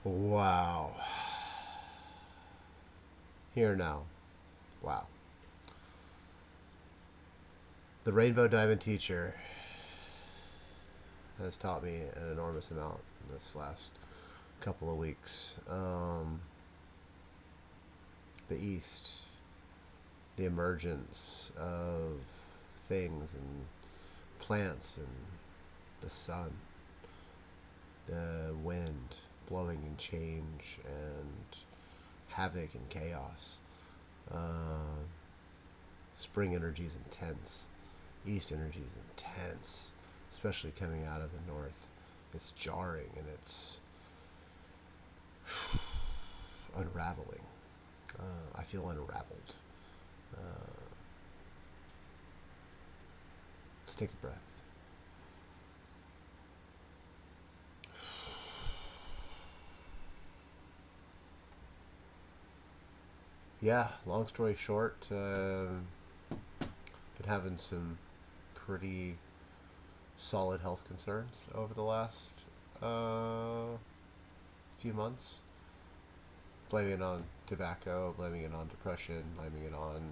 Wow. Here now. Wow. The Rainbow Diamond Teacher has taught me an enormous amount this last couple of weeks. The East, the emergence of things and plants and the sun, the wind blowing in change and havoc and chaos. Uh, Spring energy is intense. East energy is intense, especially coming out of the north. It's jarring and it's unraveling. I feel unraveled. Uh, let's take a breath. Yeah, long story short, been having some pretty solid health concerns over the last few months. Blaming it on tobacco, blaming it on depression, blaming it on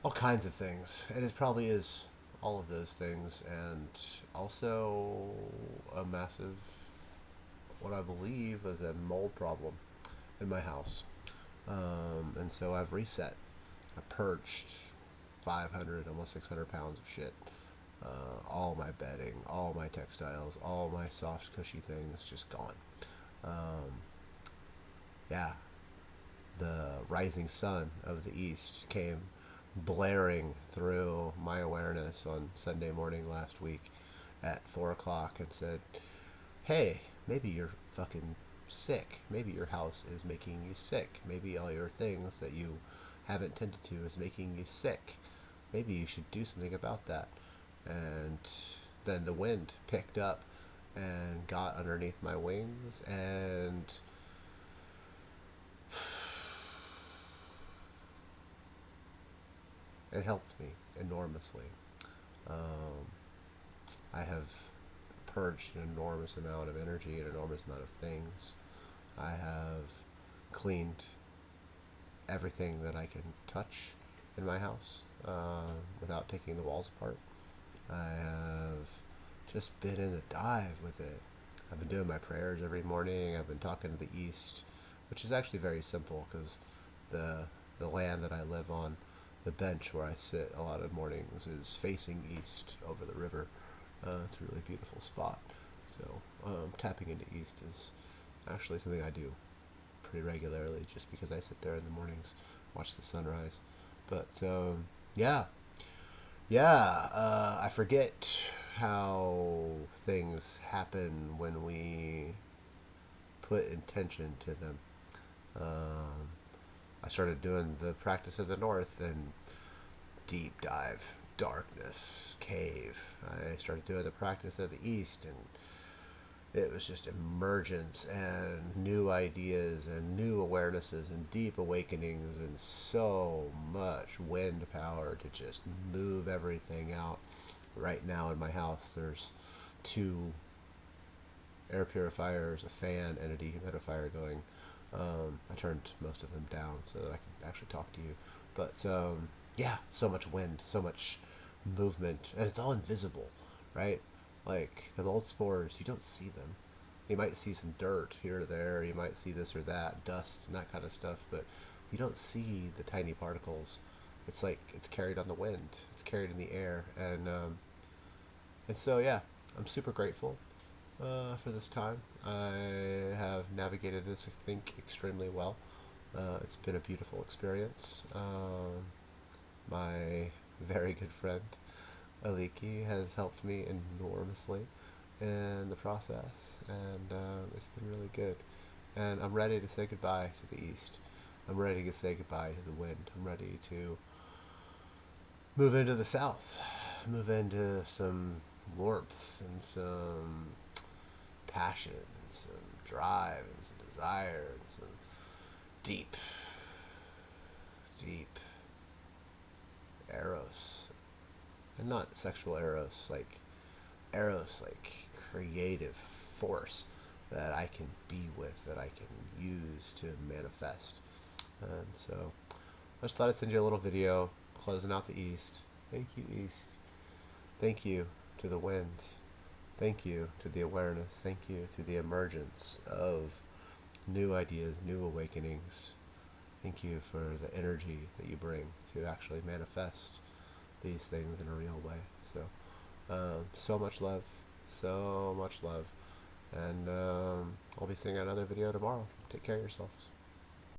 all kinds of things. And it probably is all of those things. And also a massive, what I believe is a mold problem in my house. And so I've reset. I purged 500, almost 600 pounds of shit. All my bedding, all my textiles, all my soft, cushy things just gone. Um, yeah, the rising sun of the East came blaring through my awareness on Sunday morning last week at 4 o'clock and said, hey, maybe you're fucking sick. Maybe your house is making you sick. Maybe all your things that you haven't tended to is making you sick. Maybe you should do something about that. And then the wind picked up and got underneath my wings and it helped me enormously. Um, I have purged an enormous amount of energy, an enormous amount of things. I have cleaned everything that I can touch in my house without taking the walls apart. I have just been in the dive with it. I've been doing my prayers every morning. I've been talking to the East, which is actually very simple because the the land that I live on, the bench where I sit a lot of mornings is facing east over the river. It's a really beautiful spot. So tapping into east is actually something I do pretty regularly, just because I sit there in the mornings, watch the sunrise. But yeah, yeah, I forget how things happen when we put intention to them. Um, I started doing the practice of the north and deep dive, darkness, cave. I started doing the practice of the east and it was just emergence and new ideas and new awarenesses and deep awakenings and so much wind power to just move everything out. Right now in my house, there's two air purifiers, a fan, and a dehumidifier going. I turned most of them down so that I could actually talk to you. But yeah, so much wind, so much movement, and it's all invisible, right? Like the mold spores, you don't see them. You might see some dirt here or there. You might see this or that, dust and that kind of stuff, but you don't see the tiny particles. It's like it's carried on the wind. It's carried in the air, and so yeah, I'm super grateful for this time. I have navigated this, I think, extremely well. It's been a beautiful experience. My very good friend Aliki has helped me enormously in the process, and it's been really good. And I'm ready to say goodbye to the East. I'm ready to say goodbye to the wind. I'm ready to move into the South, move into some warmth and some passion and some drive and some desire and some deep, deep eros. And not sexual eros, like eros, like creative force. that I can be with, that I can use to manifest. And so I just thought I'd send you a little video closing out the East. Thank you, East. Thank you to the wind. Thank you to the awareness. Thank you to the emergence of new ideas, new awakenings. Thank you for the energy that you bring to actually manifest these things in a real way. So much love. So much love. And I'll be seeing another video tomorrow. Take care of yourselves.